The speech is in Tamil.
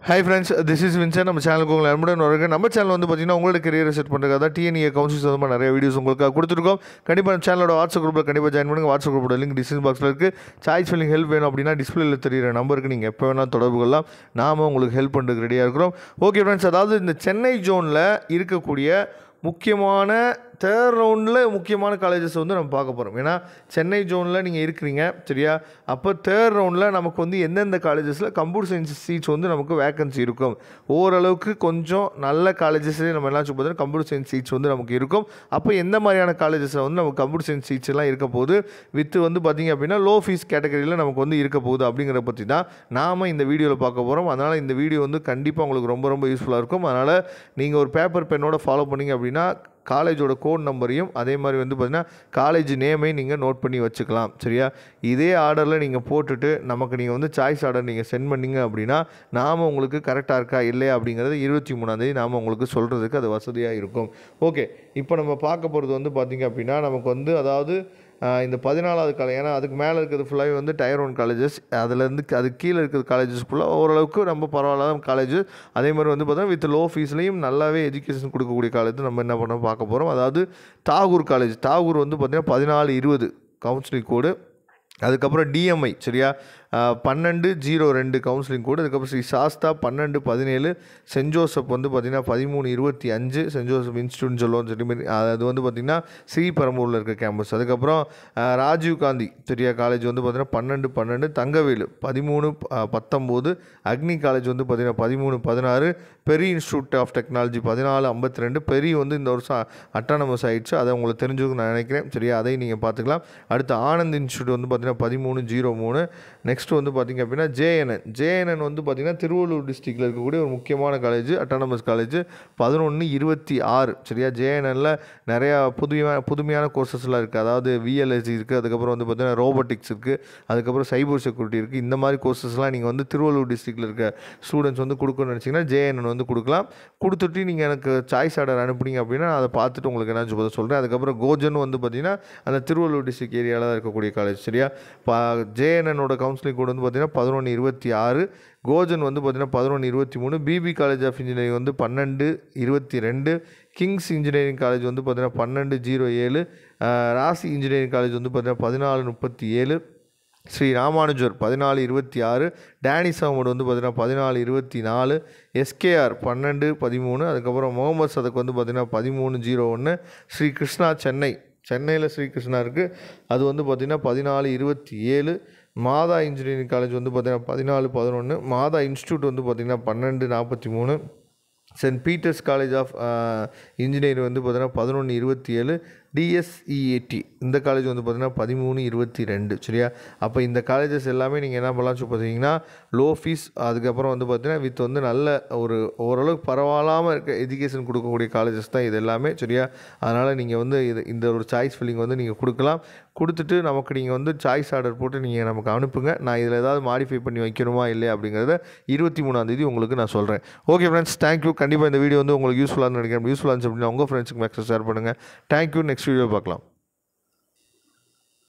Hi friends, this is Vincent. நம்ம சேனலுக்கு உங்களை அன்புடன் வரவேற்கிறேன். நம்ம சேனல் வந்து பார்த்தீங்கன்னா உங்களோட கரியரை செட் பண்ணுறதுக்காக தான் டிஎன்இஏ கவுன்சிலிங் சம்பந்தமாக நிறைய வீடியோஸ் உங்களுக்கு கொடுத்துருக்கோம். கண்டிப்பாக நம்ம சேனலோட வாட்ஸ்அப் குரூப்பில் கண்டிப்பாக ஜாயின் பண்ணுங்கள். வாட்ஸ்அப் குரூப்போட லிங்க் டிஸ்கிரிப்ஷன் பாக்ஸில் இருக்குது. சாய்ஸ் ஃபில்லிங் ஹெல்ப் வேணும் அப்படின்னா டிஸ்பிளேல தெரியிற நம்பருக்கு நீங்கள் எப்போ வேணால் தொடர்பு கொள்ளலாம். நாம உங்களுக்கு ஹெல்ப் பண்ணுறதுக்கு ரெடியாக இருக்கிறோம். ஓகே ஃப்ரெண்ட்ஸ், அதாவது இந்த சென்னை ஜோனில் இருக்கக்கூடிய முக்கியமான தேர்ட் ரவுண்டில் முக்கியமான காலேஜஸ் வந்து நம்ம பார்க்க போகிறோம். ஏன்னா சென்னை ஜோனில் நீங்கள் இருக்கிறீங்க சரியா. அப்போ தேர்ட் ரவுண்டில் நமக்கு வந்து எந்தெந்த காலேஜஸில் கம்ப்யூட்டர் சயின்ஸ் சீட்ஸ் வந்து நமக்கு வேக்கன்சி இருக்கும். ஓரளவுக்கு கொஞ்சம் நல்ல காலேஜஸ்லேயே நம்ம எல்லாம் பார்த்தீங்கன்னா கம்ப்யூட்டர் சயின்ஸ் சீட்ஸ் வந்து நமக்கு இருக்கும். அப்போ எந்த மாதிரியான காலேஜஸில் வந்து நமக்கு கம்ப்யூட்டர் சயின்ஸ் சீட்ஸ் எல்லாம் இருக்க போகுது வித் வந்து பார்த்திங்க அப்படின்னா லோ ஃபீஸ் கேட்டகரியில் நமக்கு வந்து இருக்க போகுது அப்படிங்கிறத பற்றி தான் நாம் இந்த வீடியோவில் பார்க்க போகிறோம். அதனால் இந்த வீடியோ வந்து கண்டிப்பாக உங்களுக்கு ரொம்ப ரொம்ப யூஸ்ஃபுல்லாக இருக்கும். அதனால் நீங்கள் ஒரு பேப்பர் பென்னோட ஃபாலோ பண்ணிங்க அப்படின்னா காலேஜோட கோட் நம்பரையும் அதே மாதிரி வந்து பார்த்திங்கன்னா காலேஜ் நேமையும் நீங்கள் நோட் பண்ணி வச்சுக்கலாம் சரியா. இதே ஆர்டரில் நீங்கள் போட்டுட்டு நமக்கு நீங்கள் வந்து சாய்ஸ் ஆர்டர் நீங்கள் சென்ட் பண்ணிங்க அப்படின்னா நாம் உங்களுக்கு கரெக்டாக இருக்கா இல்லையா அப்படிங்கிறது 23ஆம் தேதி நாம் உங்களுக்கு சொல்கிறதுக்கு அது வசதியாக இருக்கும். ஓகே, இப்போ நம்ம பார்க்க போகிறது வந்து பார்த்திங்க அப்படின்னா நமக்கு வந்து அதாவது இந்த 14வது காலேஜ், ஏன்னா அதுக்கு மேலே இருக்கிறது ஃபுல்லாகவே வந்து டயர் 1 காலேஜஸ், அதுலேருந்து அதுக்கு கீழே இருக்கிற காலேஜஸ் ஃபுல்லாக ஓரளவுக்கு ரொம்ப பரவாயில்லாத காலேஜஸ். அதே மாதிரி வந்து பார்த்தோன்னா வித் லோ ஃபீஸ்லேயும் நல்லாவே எஜுகேஷன் கொடுக்கக்கூடிய காலேஜ் நம்ம என்ன பண்ண பார்க்க போகிறோம். அதாவது தாகூர் காலேஜ். தாகூர் வந்து பார்த்திங்கன்னா 1420 கவுன்சிலிங் கோடு. அதுக்கப்புறம் டிஎம்ஐ சரியா 1202 கவுன்சிலிங் கோடு. அதுக்கப்புறம் ஸ்ரீ சாஸ்தா 1217. சென்ட் ஜோசப் வந்து பார்த்திங்கன்னா 1325 சென்ட் ஜோசப் இன்ஸ்டியூட்னு சொல்லுவோம் சரி. அது வந்து பார்த்திங்கன்னா ஸ்ரீபெரும்பூரில் இருக்க கேம்பஸ். அதுக்கப்புறம் ராஜீவ் காந்தி சரியா காலேஜ் வந்து பார்த்திங்கன்னா 1212. தங்கவேலு 1319. அக்னி காலேஜ் வந்து பார்த்திங்கன்னா 1316. பெரி இன்ஸ்டியூட் ஆஃப் டெக்னாலஜி 1452. பெரி வந்து இந்த வருஷம் அட்டானமஸ் ஆகிடுச்சு, அதை உங்களுக்கு தெரிஞ்சுக்க நான் நினைக்கிறேன் சரியா. அதையும் நீங்கள் பார்த்துக்கலாம். அடுத்து ஆனந்த் இன்ஸ்டியூட் வந்து பார்த்திங்கன்னா 1303. நெக்ஸ்ட் வந்து பார்த்திங்க அப்படின்னா ஜேஎன்என் வந்து பார்த்திங்கன்னா திருவள்ளூர் டிஸ்ட்ரிக்டில் இருக்கக்கூடிய ஒரு முக்கியமான காலேஜ், அட்டானமஸ் காலேஜ் 1126 சரியா. ஜேஎன்எனில் நிறையா புதுமையான கோர்சஸ்லாம் இருக்குது. அதாவது விஎல்எஸ்சி இருக்குது, அதுக்கப்புறம் வந்து பார்த்திங்கன்னா ரோபோட்டிக்ஸ் இருக்குது, அதுக்கப்புறம் சைபர் செக்யூரிட்டி இருக்குது. இந்த மாதிரி கோர்சஸ்லாம் நீங்கள் வந்து திருவள்ளூர் டிஸ்ட்ரிக்டில் இருக்க ஸ்டூடெண்ட்ஸ் வந்து கொடுக்கணும்னு நினச்சிங்கன்னா ஜேஎன்என் வந்து கொடுக்கலாம். கொடுத்துட்டு நீங்கள் எனக்கு சாய்ஸ் ஆர்டர் அனுப்புனீங்க அப்படின்னா அதை பார்த்துட்டு உங்களுக்கு என்ன சொல்கிறேன். அதுக்கப்புறம் கோஜன் வந்து பார்த்திங்கன்னா அந்த திருவள்ளூர் டிஸ்ட்ரிக்ட் ஏரியாவில் தான் இருக்கக்கூடிய காலேஜ் சரியா. ஜேஎன்எனோட கவுன்சிலிங் கோடு வந்து பார்த்திங்கன்னா 1126. கோஜன் வந்து பார்த்திங்கன்னா 1123. பிபி காலேஜ் ஆஃப் இன்ஜினியரிங் வந்து 1222. கிங்ஸ் இன்ஜினியரிங் காலேஜ் வந்து பார்த்திங்கன்னா 1207. ராசி இன்ஜினியரிங் காலேஜ் வந்து பார்த்திங்கன்னா 1437. ஸ்ரீ ராமானுஜர் 1426. டேனிஸ் அகமது வந்து பார்த்திங்கன்னா 1424. எஸ்கேஆர் 1213. அதுக்கப்புறம் முகமது சதக் வந்து பார்த்திங்கன்னா 1301. ஸ்ரீ கிருஷ்ணா சென்னையில் ஸ்ரீ கிருஷ்ணா இருக்குது, அது வந்து பார்த்திங்கன்னா 1427. மாதா இன்ஜினியரிங் காலேஜ் வந்து பார்த்திங்கன்னா 1411. மாதா இன்ஸ்டியூட் வந்து பார்த்திங்கன்னா 1243. Saint Peter's College of Engineering வந்து பார்த்திங்கன்னா 1127. டிஎஸ்இஏடி இந்த காலேஜ் வந்து பார்த்திங்கன்னா 1322 சரியா. அப்போ இந்த காலேஜஸ் எல்லாமே நீங்கள் என்ன பண்ணலாம் பார்த்தீங்கன்னா லோ ஃபீஸ், அதுக்கப்புறம் வந்து பார்த்திங்கன்னா வித் வந்து நல்ல ஒரு ஓரளவுக்கு பரவாயில்லாமல் இருக்க எஜுகேஷன் கொடுக்கக்கூடிய காலேஜஸ் தான் இது எல்லாமே சரியா. அதனால் நீங்கள் வந்து இந்த ஒரு சாய்ஸ் ஃபில்லிங் வந்து நீங்கள் கொடுக்கலாம். கொடுத்துட்டு நமக்கு நீங்கள் வந்து சாய்ஸ் ஆர்டர் போட்டு நீங்கள் நமக்கு அனுப்புங்க. நான் இதில் ஏதாவது மாடிஃபை பண்ணி வைக்கணுமா இல்லையா அப்படிங்கிறத 23ஆம் தேதி உங்களுக்கு நான் சொல்கிறேன். Okay friends, thank you. கண்டிப்பாக இந்த வீடியோ வந்து உங்களுக்கு யூஸ்ஃபுல்லாக நினைக்கிறேன். யூஸ்ஃபுல்லாக இருந்துச்சு அப்படின்னா உங்கள் ஃப்ரெண்ட்ஸுக்கு மேக்ஸிமம் ஷேர் பண்ணுங்கள். தேங்க்யூ. நெக்ஸ்ட் வீடியோ பார்க்கலாம்.